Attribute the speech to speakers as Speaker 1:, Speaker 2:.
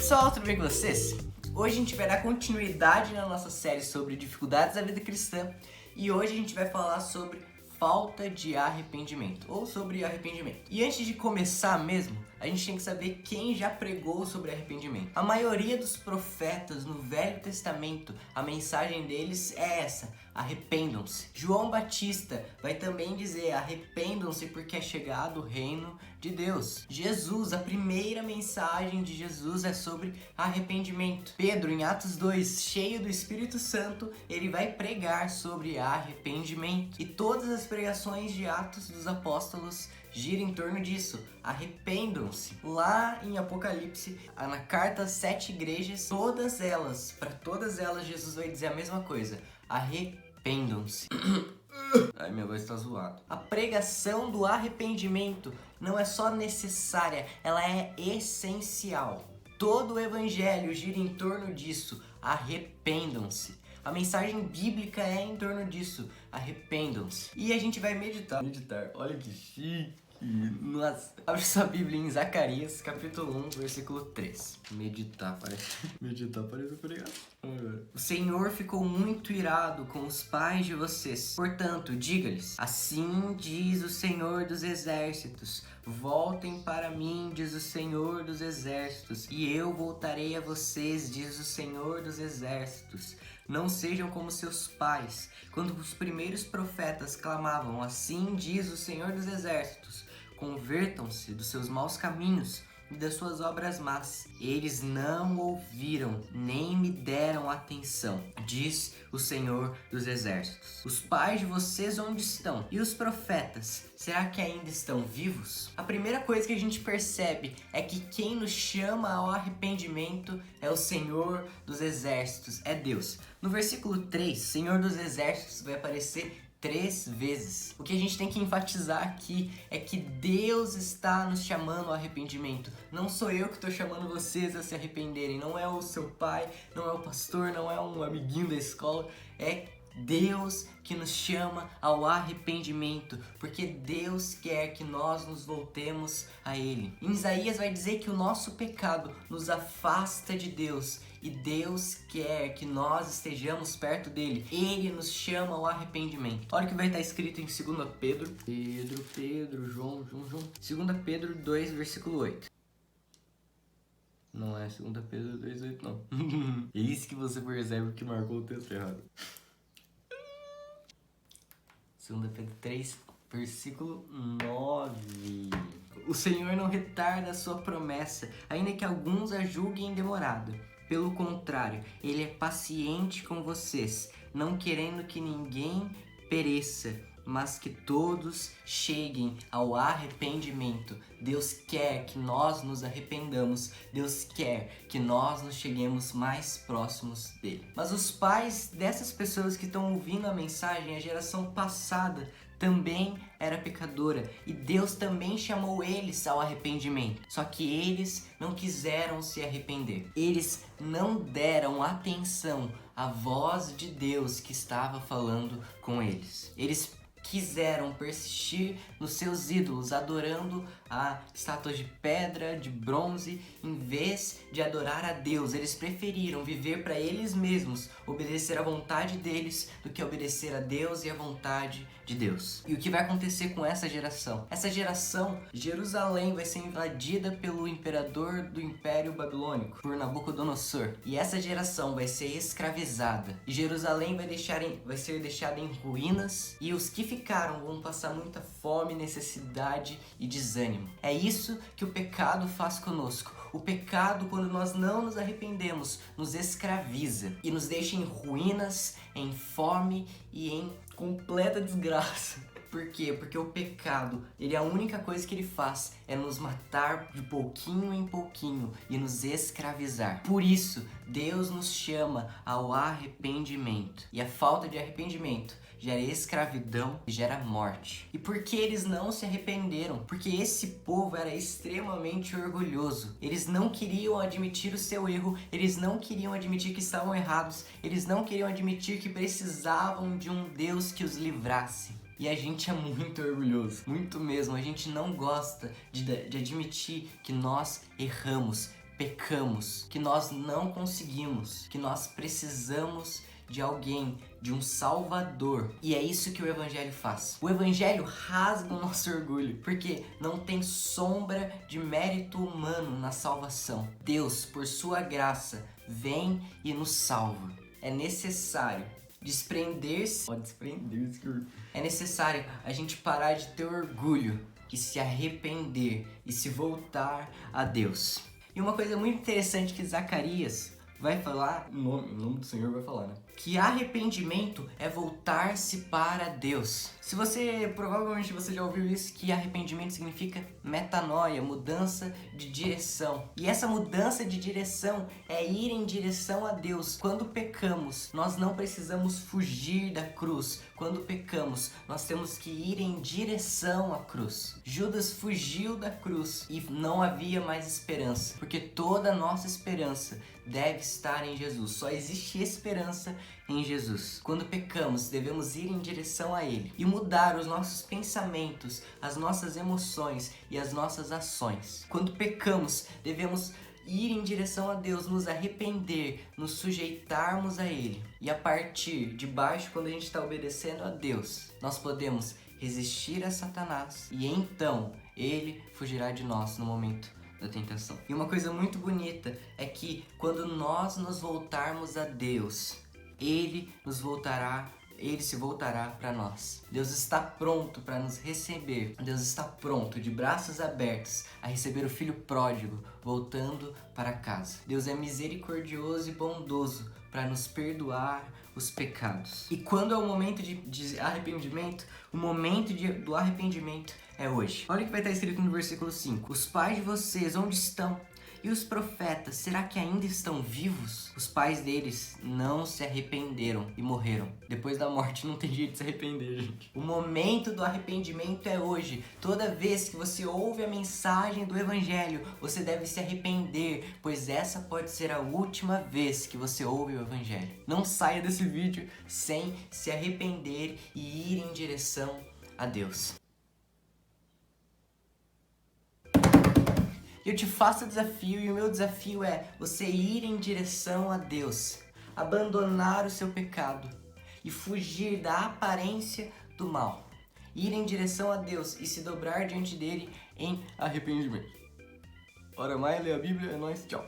Speaker 1: pessoal, tudo bem com vocês? Hoje a gente vai dar continuidade na nossa série sobre dificuldades da vida cristã e hoje a gente vai falar sobre falta de arrependimento ou sobre arrependimento. E antes de começar mesmo, a gente tem que saber quem já pregou sobre arrependimento. A maioria dos profetas no Velho Testamento, a mensagem deles é essa: arrependam-se. João Batista vai também dizer: arrependam-se porque é chegado o reino de Deus. Jesus, a primeira mensagem de Jesus é sobre arrependimento. Pedro, em Atos 2, cheio do Espírito Santo, ele vai pregar sobre arrependimento. E todas as pregações de Atos dos Apóstolos gira em torno disso: arrependam-se. Lá em Apocalipse, na carta às 7 igrejas, para todas elas Jesus vai dizer a mesma coisa: arrependam-se. Ai, minha voz tá zoada. A pregação do arrependimento não é só necessária, ela é essencial. Todo o evangelho gira em torno disso: arrependam-se. A mensagem bíblica é em torno disso: arrependam-se. E a gente vai meditar. Olha que chique. Nossa. Abre sua Bíblia em Zacarias, capítulo 1, versículo 3. Meditar parece pregação. O Senhor ficou muito irado com os pais de vocês. Portanto, diga-lhes: assim diz o Senhor dos Exércitos, voltem para mim, diz o Senhor dos Exércitos, e eu voltarei a vocês, diz o Senhor dos Exércitos. Não sejam como seus pais, quando os primeiros profetas clamavam: assim diz o Senhor dos Exércitos. Convertam-se dos seus maus caminhos e das suas obras más. Eles não ouviram, nem me deram atenção, diz o Senhor dos Exércitos. Os pais de vocês onde estão? E os profetas, será que ainda estão vivos? A primeira coisa que a gente percebe é que quem nos chama ao arrependimento é o Senhor dos Exércitos, é Deus. No versículo 3, Senhor dos Exércitos vai aparecer 3 vezes. O que a gente tem que enfatizar aqui é que Deus está nos chamando ao arrependimento. Não sou eu que estou chamando vocês a se arrependerem. Não é o seu pai, não é o pastor, não é um amiguinho da escola. É Deus que nos chama ao arrependimento, porque Deus quer que nós nos voltemos a Ele. Em Isaías vai dizer que o nosso pecado nos afasta de Deus e Deus quer que nós estejamos perto dele. Ele nos chama ao arrependimento. Olha o que vai estar escrito em 2 Pedro. João. 2 Pedro 2, versículo 8. Não é 2 Pedro 2,8 não. Eis que você percebe que marcou o texto errado. 2 Pedro 3, versículo 9. O Senhor não retarda a sua promessa, ainda que alguns a julguem demorada. Pelo contrário, Ele é paciente com vocês, não querendo que ninguém pereça, mas que todos cheguem ao arrependimento. Deus quer que nós nos arrependamos. Deus quer que nós nos cheguemos mais próximos dele. Mas os pais dessas pessoas que estão ouvindo a mensagem, a geração passada, também era pecadora e Deus também chamou eles ao arrependimento. Só que eles não quiseram se arrepender. Eles não deram atenção à voz de Deus que estava falando com eles. Eles quiseram persistir nos seus ídolos, adorando a estátuas de pedra, de bronze, em vez de adorar a Deus. Eles preferiram viver para eles mesmos, obedecer à vontade deles, do que obedecer a Deus e à vontade de Deus. E o que vai acontecer com essa geração? Essa geração, Jerusalém vai ser invadida pelo imperador do Império Babilônico, por Nabucodonosor. E essa geração vai ser escravizada. E Jerusalém vai ser deixada em ruínas, e os que ficaram vão passar muita fome, necessidade e desânimo. É isso que o pecado faz conosco. O pecado, quando nós não nos arrependemos, nos escraviza e nos deixa em ruínas, em fome e em completa desgraça. Por quê? Porque o pecado, a única coisa que ele faz é nos matar de pouquinho em pouquinho e nos escravizar. Por isso, Deus nos chama ao arrependimento. E a falta de arrependimento gera escravidão e gera morte. E por que eles não se arrependeram? Porque esse povo era extremamente orgulhoso. Eles não queriam admitir o seu erro, eles não queriam admitir que estavam errados, eles não queriam admitir que precisavam de um Deus que os livrasse. E a gente é muito orgulhoso, muito mesmo. A gente não gosta de admitir que nós erramos, pecamos, que nós não conseguimos, que nós precisamos de alguém, de um Salvador. E é isso que o Evangelho faz. O Evangelho rasga o nosso orgulho, porque não tem sombra de mérito humano na salvação. Deus, por sua graça, vem e nos salva. É necessário desprender-se. É necessário a gente parar de ter orgulho e se arrepender e se voltar a Deus. E uma coisa muito interessante que Zacarias vai falar, em nome do Senhor vai falar, né? Que arrependimento é voltar-se para Deus. Provavelmente você já ouviu isso, que arrependimento significa metanoia, mudança de direção. E essa mudança de direção é ir em direção a Deus. Quando pecamos, nós não precisamos fugir da cruz. Quando pecamos, nós temos que ir em direção à cruz. Judas fugiu da cruz e não havia mais esperança, porque toda a nossa esperança deve estar em Jesus. Só existe esperança em Jesus. Quando pecamos, devemos ir em direção a Ele e mudar os nossos pensamentos, as nossas emoções e as nossas ações. Quando pecamos, devemos ir em direção a Deus, nos arrepender, nos sujeitarmos a Ele. E a partir de baixo, quando a gente está obedecendo a Deus, nós podemos resistir a Satanás e então Ele fugirá de nós no momento da tentação. E uma coisa muito bonita é que quando nós nos voltarmos a Deus, Ele se voltará para nós. Deus está pronto para nos receber. Deus está pronto, de braços abertos, a receber o filho pródigo voltando para casa. Deus é misericordioso e bondoso para nos perdoar os pecados. E quando é o momento de arrependimento, o momento do arrependimento é hoje. Olha o que vai estar escrito no versículo 5. Os pais de vocês, onde estão? E os profetas, será que ainda estão vivos? Os pais deles não se arrependeram e morreram. Depois da morte não tem jeito de se arrepender, gente. O momento do arrependimento é hoje. Toda vez que você ouve a mensagem do Evangelho, você deve se arrepender, pois essa pode ser a última vez que você ouve o Evangelho. Não saia desse vídeo sem se arrepender e ir em direção a Deus. Eu te faço o desafio e o meu desafio é você ir em direção a Deus, abandonar o seu pecado e fugir da aparência do mal. Ir em direção a Deus e se dobrar diante dele em arrependimento. Ora mais, lê a Bíblia, é nóis, tchau.